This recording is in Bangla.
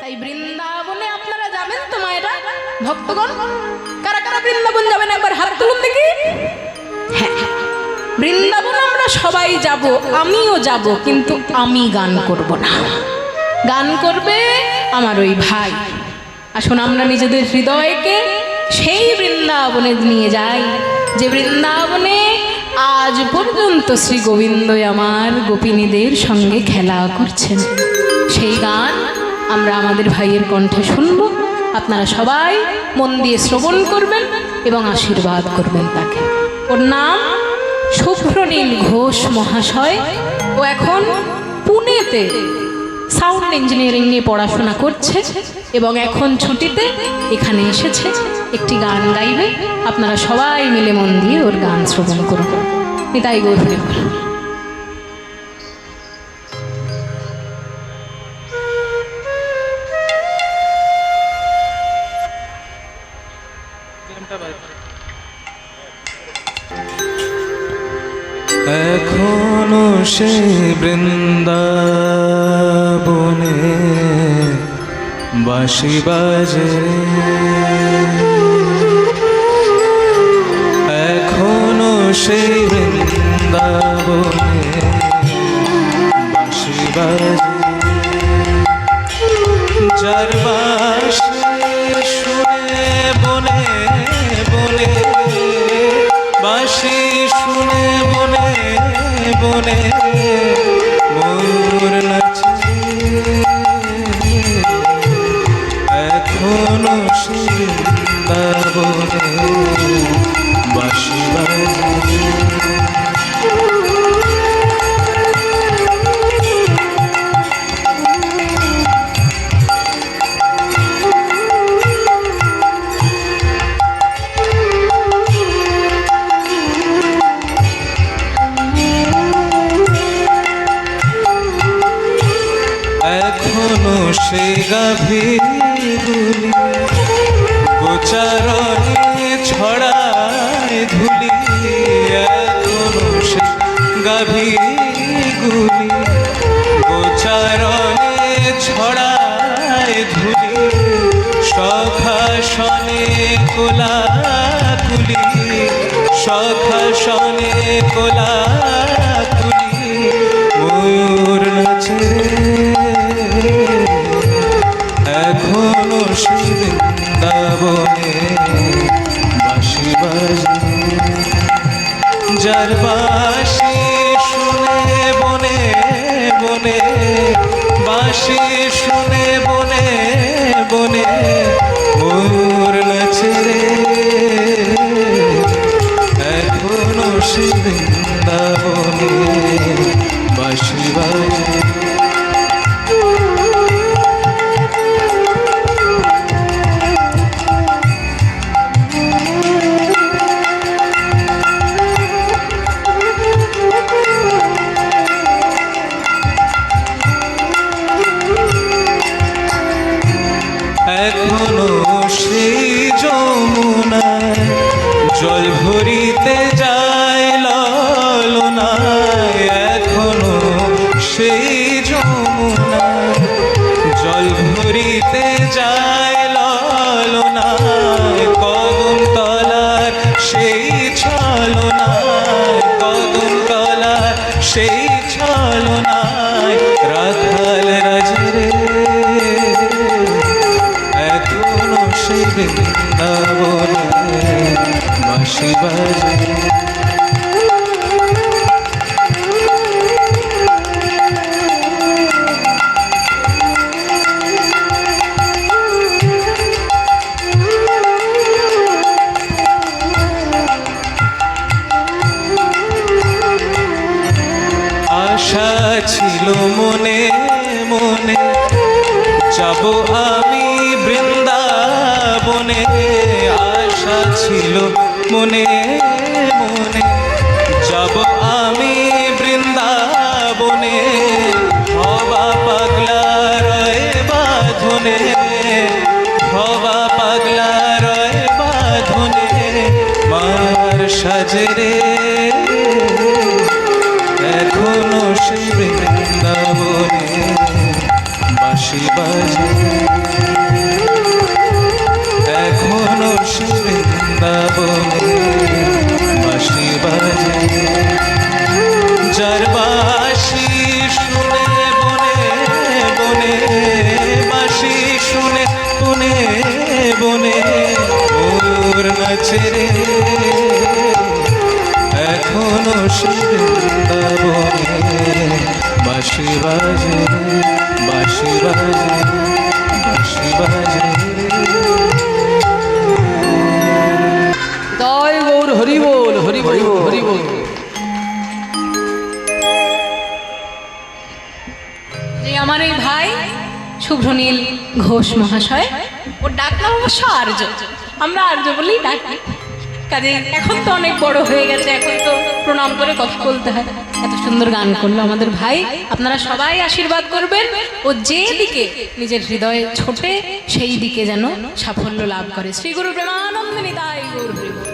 তাই বৃন্দাবনে আপনারা যাবেন তো মায়েরা ভক্তগণ? কারা কারা বৃন্দাবন যাবেন একবার হাত তুলুন দেখি। হ্যাঁ, বৃন্দাবন আমরা সবাই যাব, আমিও যাব, কিন্তু আমি গান করব না, গান করবে আমার ওই ভাই। আসুন আমরা নিজেদের হৃদয়কে সেই বৃন্দাবনে নিয়ে যাই যে বৃন্দাবনে আজ পর্যন্ত শ্রী গোবিন্দ আমার গোপিনীদের সঙ্গে খেলা করছেন। সেই গান আমরা আমাদের ভাইয়ের কণ্ঠে শুনব। আপনারা সবাই মন দিয়ে শ্রবণ করবেন এবং আশীর্বাদ করবেন তাকে। ওর নাম শুভ্রনীল ঘোষ মহাশয়। ও এখন পুনেতে সাউন্ড ইঞ্জিনিয়ারিং নিয়ে পড়াশোনা করছে এবং এখন ছুটিতে এখানে এসেছে, একটি গান গাইবে। আপনারা সবাই মিলে মন দিয়ে ওর গান শ্রবণ করুন। নিতাই গৌর হরি বল। এখনো সে বৃন্দাবনে বাঁশি বাজে, এখনো সে বৃন্দাবনে বাঁশি বাজে। যার বাঁশি শুনে বনে বনে, বাঁশি শুনে বনে বনে ময়ূর নাচে, এখনো সে বৃন্দাবনে বাঁশি বাজে। এখনো সে গাভীগুলি গোচারণে ছড়ায় ধুলি, এখনো সে গাভীগুলি গোচারণে ছড়ায় ধুলি। সখাসনে কোলাকুলি, সখাসনে কোলাকুলি ময়ূর নাচে, এখনো সে বৃন্দাবনে বাঁশি বাজে। যার বাঁশি শুনে বনে বনে, বাঁশি শুনে বনে বনে ময়ূর নাচে, এখনো সে বৃন্দাবনে বাঁশি বাজে। এখনো সেই যমুনায় জল ভরিতে যায় ললনায়, এখনো সেই যমুনায় জল ভরিতে যায় ললনায়। কদম তলার সেই ছলনায়, কদম তলার সেই ছলনায় রাখাল রাজরে, এখনো সে বৃন্দাবনে বাঁশি বাজে। আশা ছিল মনে মনে যাব আমি বৃন্দাবনে, আশা ছিল মনে মনে যাব আমি বৃন্দাবনে। হবা পাগলা রয়ে বাঁধনে, হবা পাগলা রয়ে বাঁধনে মার সাজরে, এখনো সে বৃন্দাবনে বাঁশি বাজে এখনো সে বৃন্দাবনে বাঁশি বাজে যার বাঁশি শুনে বনে বনে বাঁশি শুনে বনে বনে ময়ূর নাচে রে এখনো সে বৃন্দাবনে বাঁশি বাজে বাঁশি বাজে বাঁশি বাজে জয় গৌর হরি বল হরি বল হরি বল। যে আমার এই ভাই শুভ্রনীল ঘোষ মহাশয়, ওর ডাক নাম অবশ্য আর্য, আমরা আর্য বলেই ডাকি। কাজে এখন তো অনেক বড় হয়ে গেছে, এখন তো প্রণাম করে কথা বলতে হয়। এত সুন্দর গান করলো আমাদের ভাই, আপনারা সবাই আশীর্বাদ করবেন ও যে দিকে নিজের হৃদয়ে ছোটে সেই দিকে যেন সাফল্য লাভ করে। শ্রী গুরু প্রেমানন্দ নিতাই গৌর হরি বল।